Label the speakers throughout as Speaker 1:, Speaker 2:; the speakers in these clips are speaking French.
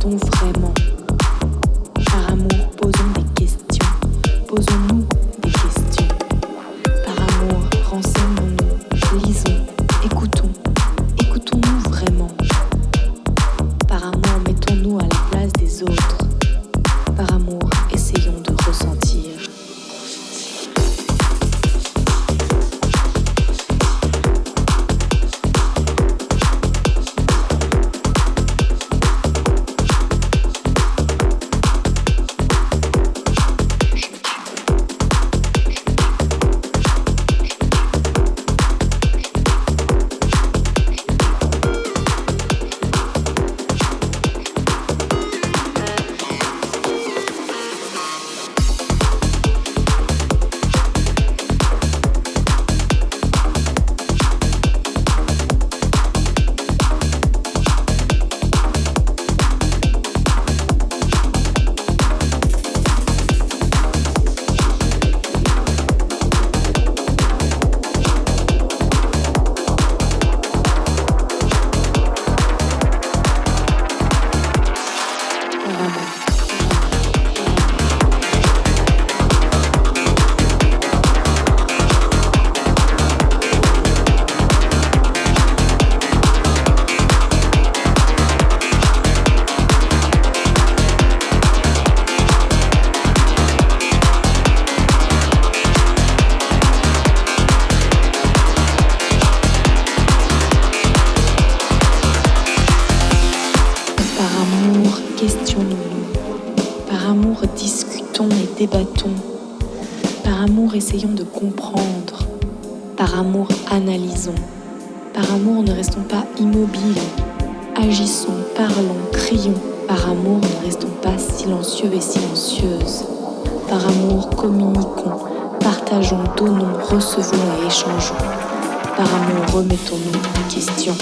Speaker 1: aimons-nous vraiment? Par amour, posons des questions. Posons-nous des questions. Par amour, renseignons-nous, lisons, écoutons. Écoutons-nous vraiment? Par amour, mettons-nous à la place des autres. Par amour, essayons de ressentir. Débattons. Par amour, essayons de comprendre. Par amour, analysons. Par amour, ne restons pas immobiles. Agissons, parlons, crions. Par amour, ne restons pas silencieux et silencieuses. Par amour, communiquons, partageons, donnons, recevons et échangeons. Par amour, remettons-nous en question.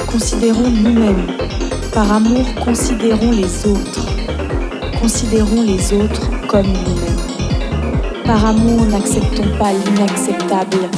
Speaker 1: Considérons nous-mêmes. Par amour, considérons les autres. Considérons les autres comme nous-mêmes. Par amour, n'acceptons pas l'inacceptable.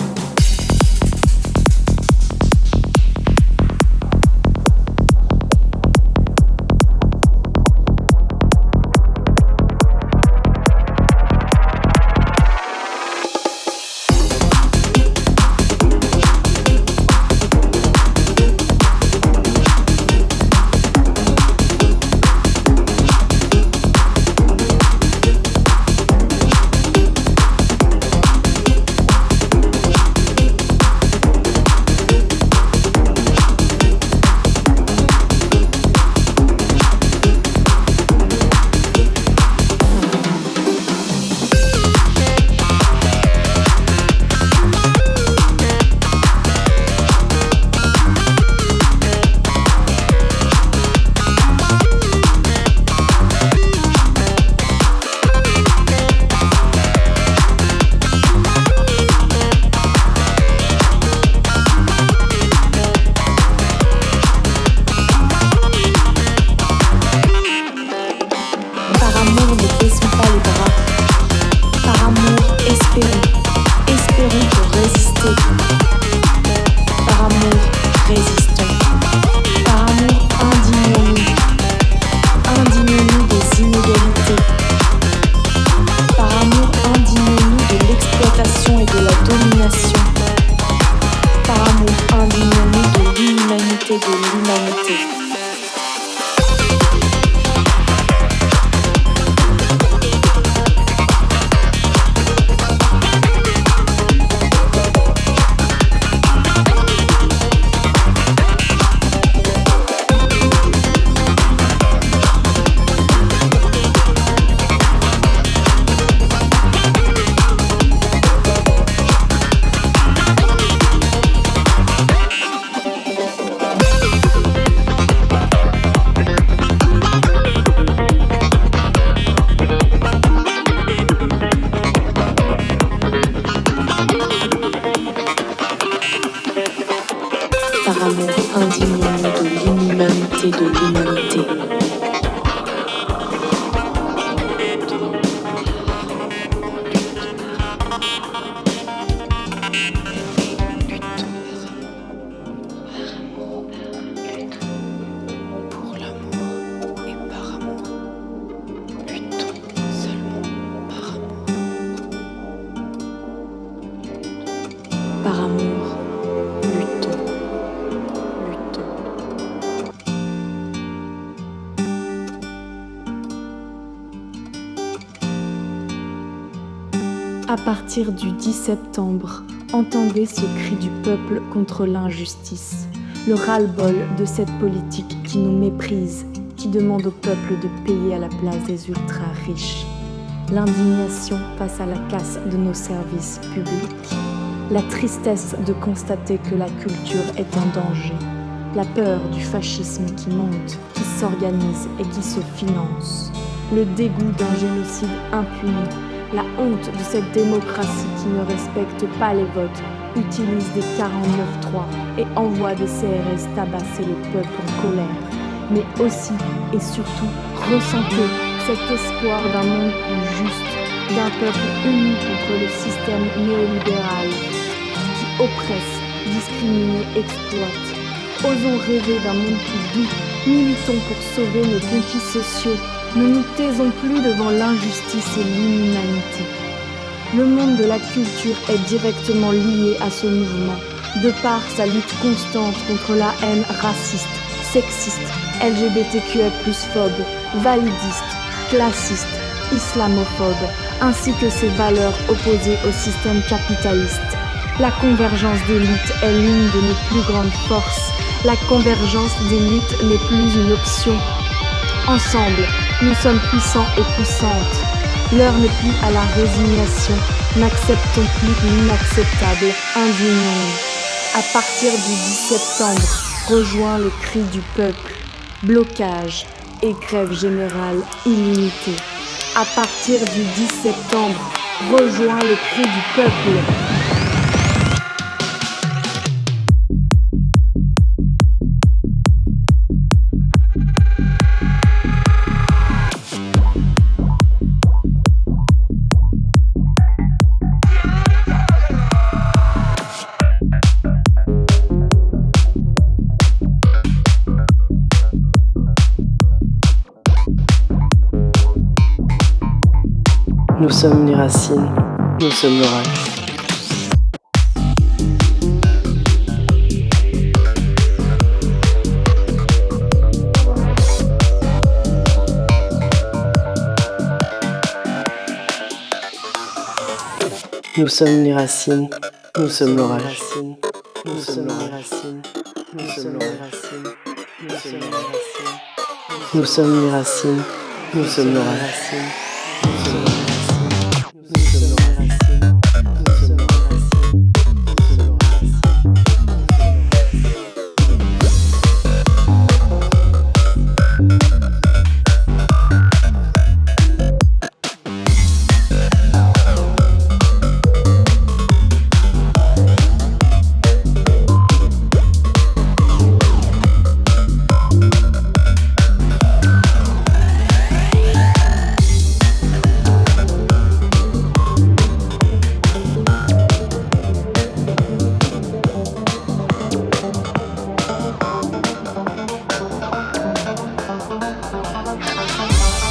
Speaker 1: À partir du 10 septembre, entendez ce cri du peuple contre l'injustice, le ras-le-bol de cette politique qui nous méprise, qui demande au peuple de payer à la place des ultra-riches. L'indignation face à la casse de nos services publics, la tristesse de constater que la culture est un danger, la peur du fascisme qui monte, qui s'organise et qui se finance, le dégoût d'un génocide impuni, la honte de cette démocratie qui ne respecte pas les votes, utilise des 49.3 et envoie des CRS tabasser le peuple en colère. Mais aussi et surtout, ressentez cet espoir d'un monde plus juste, d'un peuple uni contre le système néolibéral qui oppresse, discrimine et exploite. Osons rêver d'un monde plus doux, militons pour sauver nos conquis sociaux. Ne nous taisons plus devant l'injustice et l'inhumanité. Le monde de la culture est directement lié à ce mouvement, de par sa lutte constante contre la haine raciste, sexiste, LGBTQI+, phobe, validiste, classiste, islamophobe, ainsi que ses valeurs opposées au système capitaliste. La convergence des luttes est l'une de nos plus grandes forces. La convergence des luttes n'est plus une option. Ensemble, nous sommes puissants et puissantes. L'heure n'est plus à la résignation. N'acceptons plus l'inacceptable. Indignons-nous. À partir du 10 septembre, rejoins le cri du peuple. Blocage et grève générale illimitée. À partir du 10 septembre, rejoins le cri du peuple.
Speaker 2: Nous sommes les racines, nous sommes l'orage. Nous sommes les racines, nous sommes l'orage. Nous sommes les racines, nous sommes les racines, nous sommes les racines. Nous sommes les racines, nous sommes l'orage.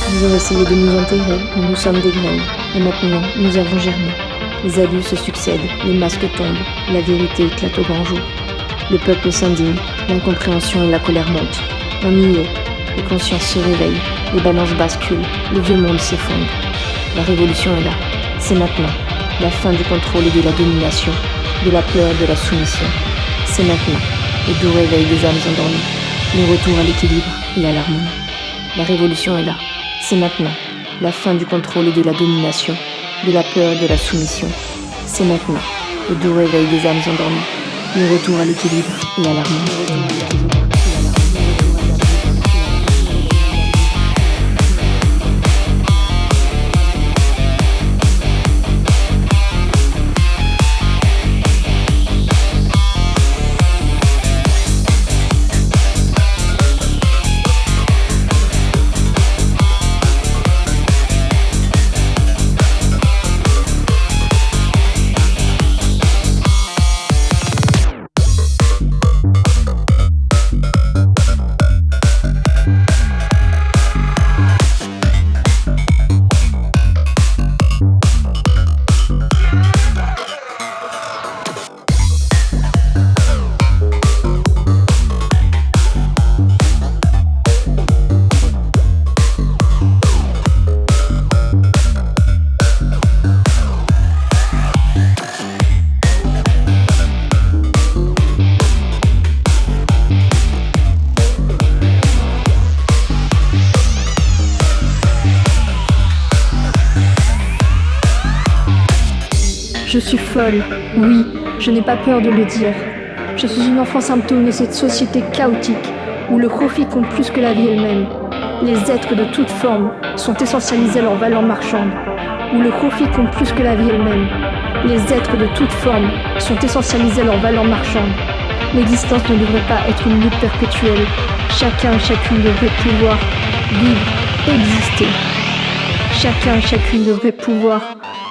Speaker 1: Ils ont essayé de nous intégrer, mais nous sommes des graines. Et maintenant, nous avons germé. Les abus se succèdent, les masques tombent, la vérité éclate au grand jour.
Speaker 3: Le peuple s'indigne, l'incompréhension et la colère montent. On y est, les consciences se réveillent, les balances basculent, le vieux monde s'effondre. La révolution est là, c'est maintenant. La fin du contrôle et de la domination, de la peur et de la soumission. C'est maintenant, le doux réveil des âmes endormies, le retour à l'équilibre et à l'harmonie. La révolution est là, c'est maintenant. La fin du contrôle et de la domination, de la peur et de la soumission. C'est maintenant, le doux réveil des âmes endormies, le retour à l'équilibre et à l'harmonie.
Speaker 4: Je suis folle, oui, je n'ai pas peur de le dire. Je suis une enfant symptôme de cette société chaotique où le profit compte plus que la vie elle-même. Les êtres de toute forme sont essentialisés à leur valeur marchande, où le profit compte plus que la vie elle-même. Les êtres de toute forme sont essentialisés à leur valeur marchande. L'existence ne devrait pas être une lutte perpétuelle. Chacun et chacune devrait pouvoir vivre, exister. Chacun et chacune devrait pouvoir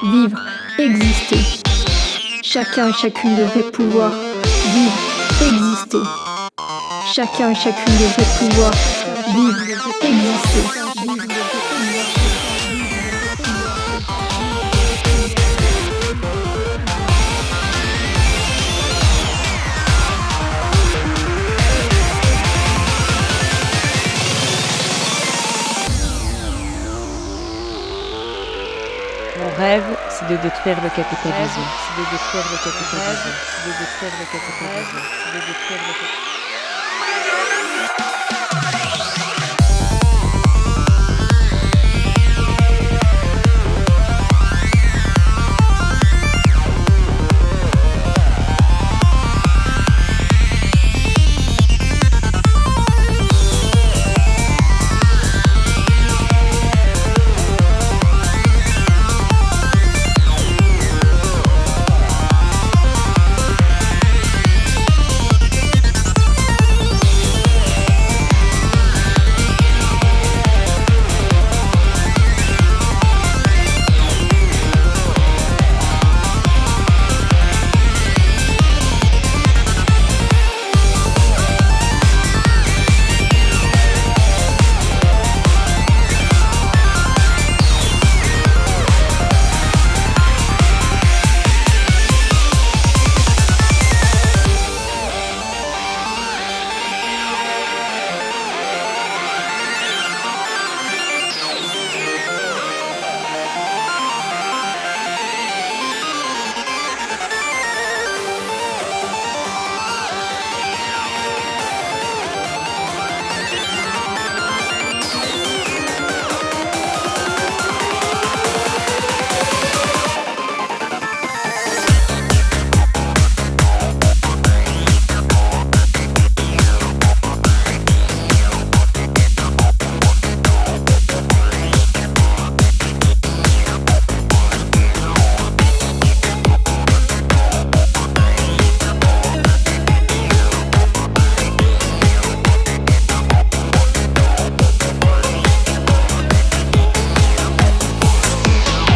Speaker 4: vivre, exister. Chacun et chacune devrait pouvoir vivre, exister. Chacun et chacune devrait pouvoir vivre, exister.
Speaker 5: Mon rêve, c'est de détruire le capitalisme. C'est de détruire le capitalisme. C'est de détruire le capitalisme. C'est de détruire le capitalisme.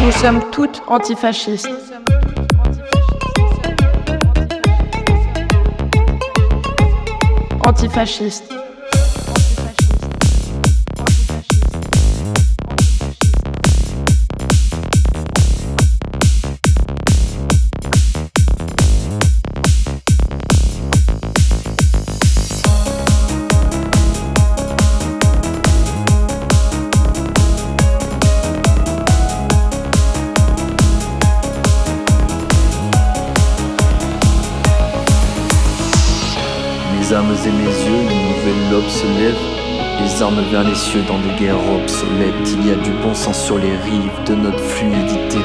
Speaker 6: Nous sommes toutes antifascistes. Antifascistes.
Speaker 7: mes âmes et mes yeux, une nouvelle lobe se lève. Les armes vers les cieux dans des guerres obsolètes. Il y a du bon sens sur les rives de notre fluidité.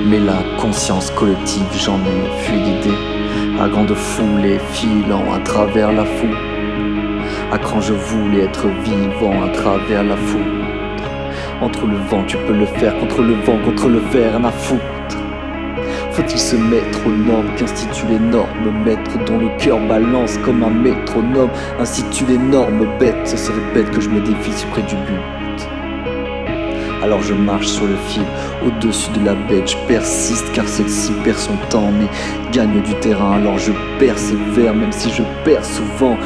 Speaker 7: Mais la conscience collective, j'en ai fui l'idée. À grande foule et filant à travers la foule. À quand je voulais être vivant à travers la foule. Entre le vent, tu peux le faire, contre le vent, contre le verre, rien à foutre. Faut-il se mettre aux normes qu'instituent les normes, maître dont le cœur balance comme un métronome, institue les normes bêtes, ce serait bête que je me défie près du but. Alors je marche sur le fil, au-dessus de la bête, je persiste car celle-ci perd son temps, mais gagne du terrain, alors je persévère, même si je perds souvent,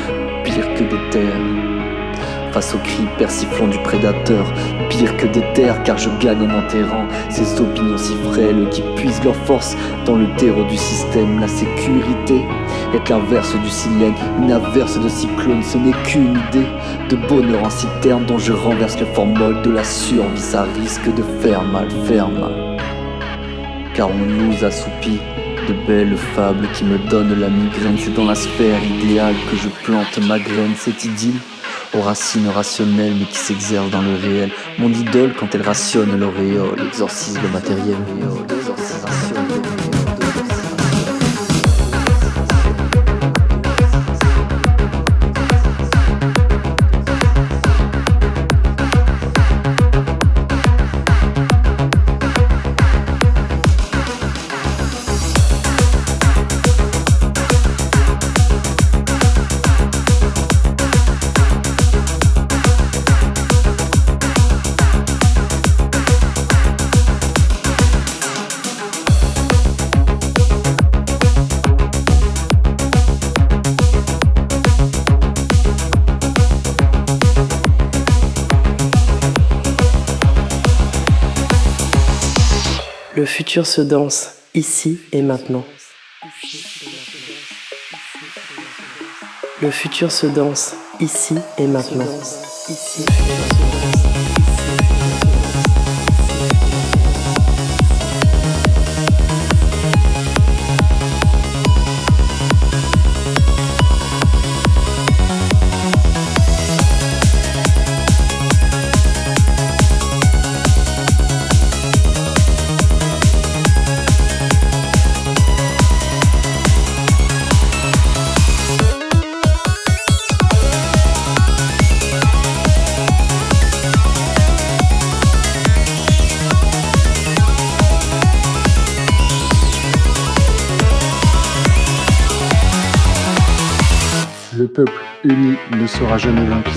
Speaker 7: pire que des terres. Face aux cris persiflants du prédateur, pire que des terres car je gagne en enterrant ces opinions si frêles qui puisent leur force dans le terreau du système. La sécurité est l'inverse du silène, une averse de cyclone, ce n'est qu'une idée de bonheur en citerne dont je renverse le formol de la survie, ça risque de faire mal, car on nous assoupit de belles fables qui me donnent la migraine. C'est dans la sphère idéale que je plante ma graine, cette idylle aux racines rationnelles mais qui s'exerce dans le réel. Mon idole quand elle rationne l'auréole, exorcise le matériel.
Speaker 2: Le futur se danse, ici et maintenant. Le futur se danse, ici et maintenant.
Speaker 8: Le peuple uni ne sera jamais vaincu.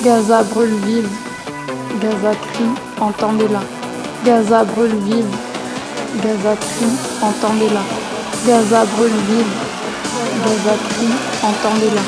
Speaker 6: Gaza brûle vive. Gaza crie, entendez-la. Gaza brûle vive. Gaza crie, entendez-la. Gaza brûle vive. Gaza crie, entendez-la.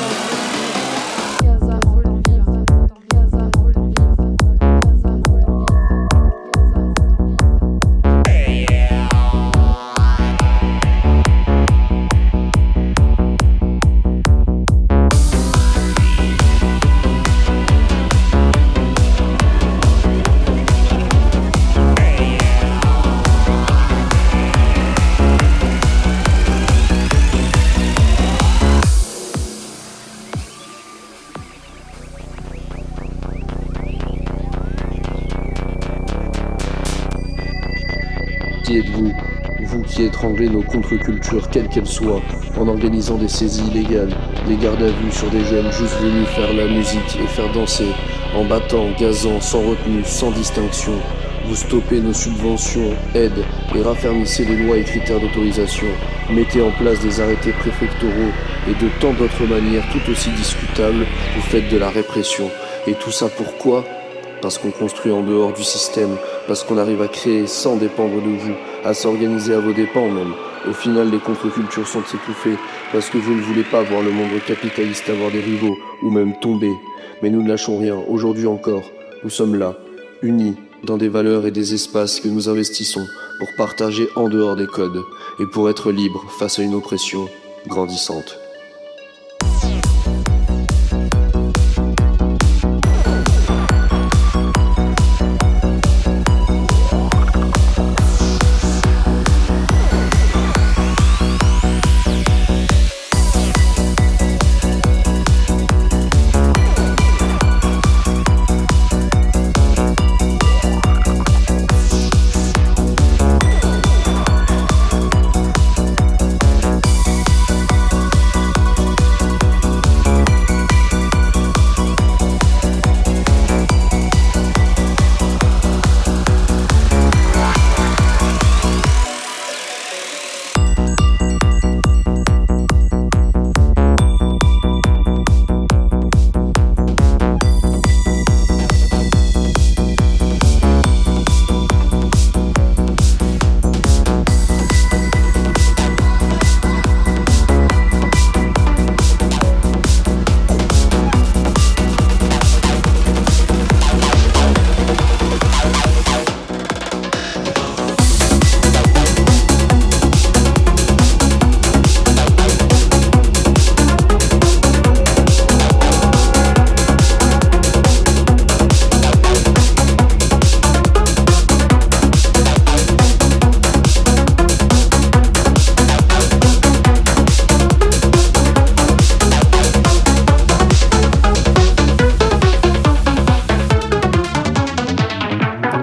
Speaker 9: Qui êtes-vous, vous qui étranglez nos contre-cultures, quelles qu'elles soient, en organisant des saisies illégales, des gardes à vue sur des jeunes juste venus faire la musique et faire danser, en battant, gazant, sans retenue, sans distinction. Vous stoppez nos subventions, aides et raffermissez les lois et critères d'autorisation. Mettez en place des arrêtés préfectoraux et de tant d'autres manières tout aussi discutables, vous faites de la répression. Et tout ça pourquoi ? Parce qu'on construit en dehors du système, parce qu'on arrive à créer sans dépendre de vous, à s'organiser à vos dépens même. Au final, les contre-cultures sont étouffées, parce que vous ne voulez pas voir le monde capitaliste avoir des rivaux, ou même tomber. Mais nous ne lâchons rien, aujourd'hui encore. Nous sommes là, unis, dans des valeurs et des espaces que nous investissons, pour partager en dehors des codes, et pour être libres face à une oppression grandissante.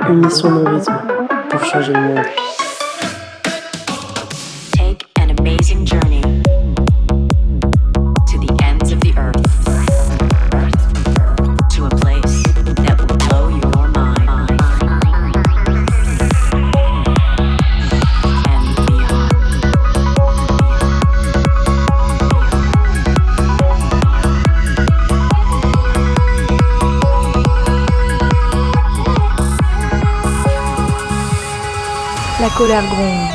Speaker 2: Unissons nos rythmes pour changer le monde.
Speaker 10: Take an amazing journey to the ends of the earth, to a place that will blow your mind and beyond.
Speaker 6: La colère gronde.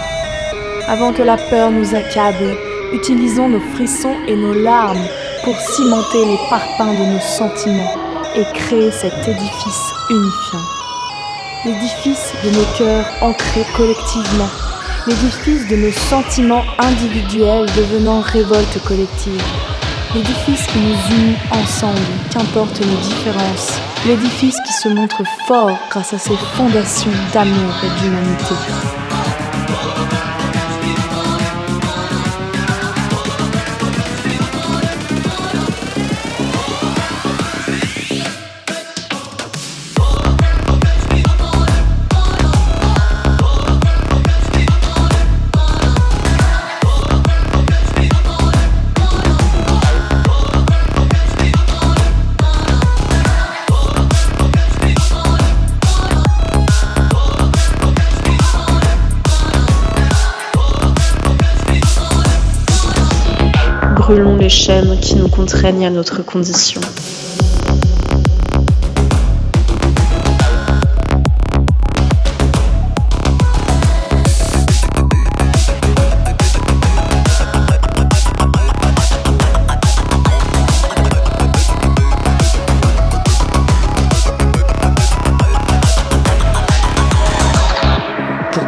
Speaker 6: Avant que la peur nous accable, utilisons nos frissons et nos larmes pour cimenter les parpaings de nos sentiments et créer cet édifice unifiant. L'édifice de nos cœurs ancrés collectivement. L'édifice de nos sentiments individuels devenant révolte collective. L'édifice qui nous unit ensemble, qu'importe nos différences. L'édifice qui se montre fort grâce à ses fondations d'amour et d'humanité.
Speaker 1: Brûlons les chaînes qui nous contraignent à notre condition.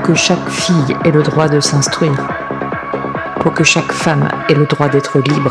Speaker 5: que chaque fille ait le droit de s'instruire, pour que chaque femme ait le droit d'être libre.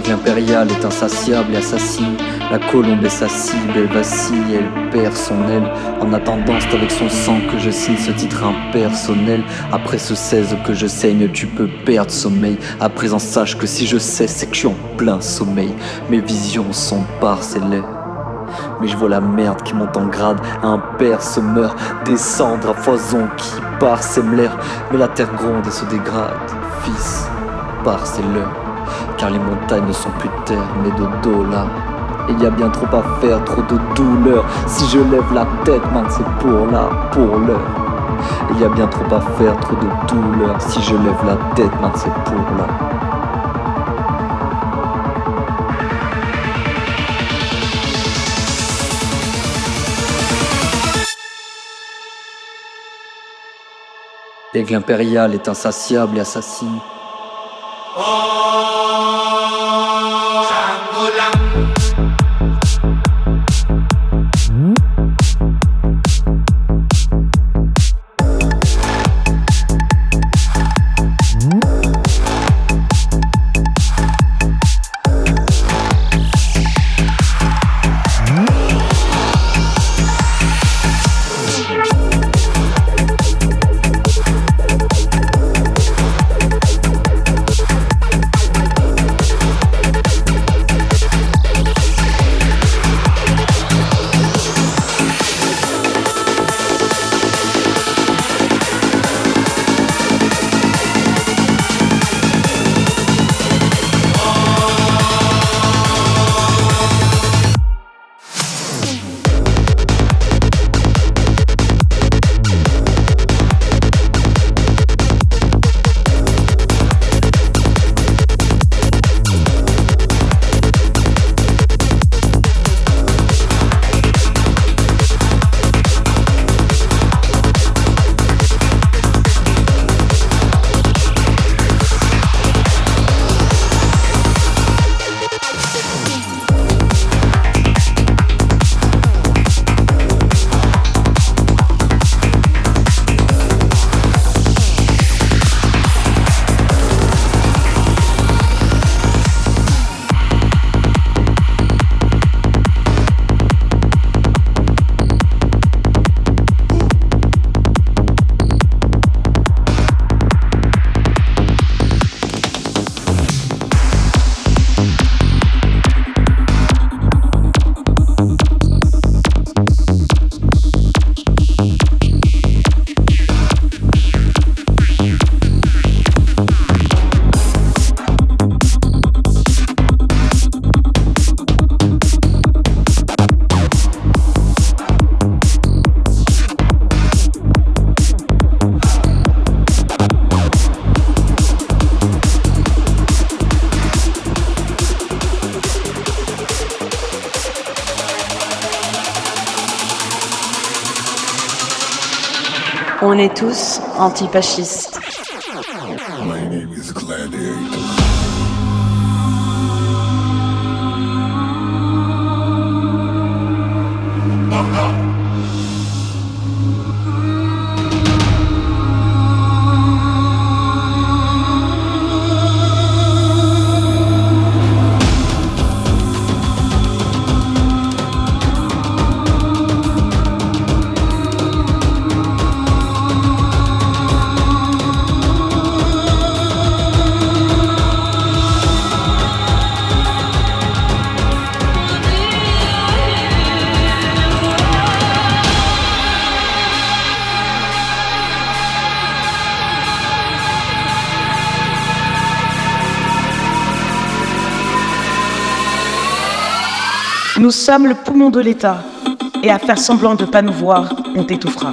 Speaker 7: L'impériale est insatiable et assassine. La colombe est sa cible, elle vacille, elle perd son aile. En attendant, c'est avec son sang que je signe ce titre impersonnel. Après ce 16 que je saigne, tu peux perdre sommeil. À présent, sache que si je sais, c'est que je suis en plein sommeil. Mes visions sont parcellées, mais je vois la merde qui monte en grade. Un père se meurt, des cendres à foison qui parsèment l'air. Mais la terre gronde et se dégrade. Fils, parcelle-leur, car les montagnes ne sont plus de terre mais de dollars. Il y a bien trop à faire, trop de douleur. Si je lève la tête, man, c'est pour l'heure. Il y a bien trop à faire, trop de douleur. Si je lève la tête, man, c'est pour là. L'aigle impérial est insatiable et assassine.
Speaker 11: On est tous antifascistes.
Speaker 12: My name is Gladiator.
Speaker 13: Nous sommes le poumon de l'État, et à faire semblant de ne pas nous voir, on t'étouffera.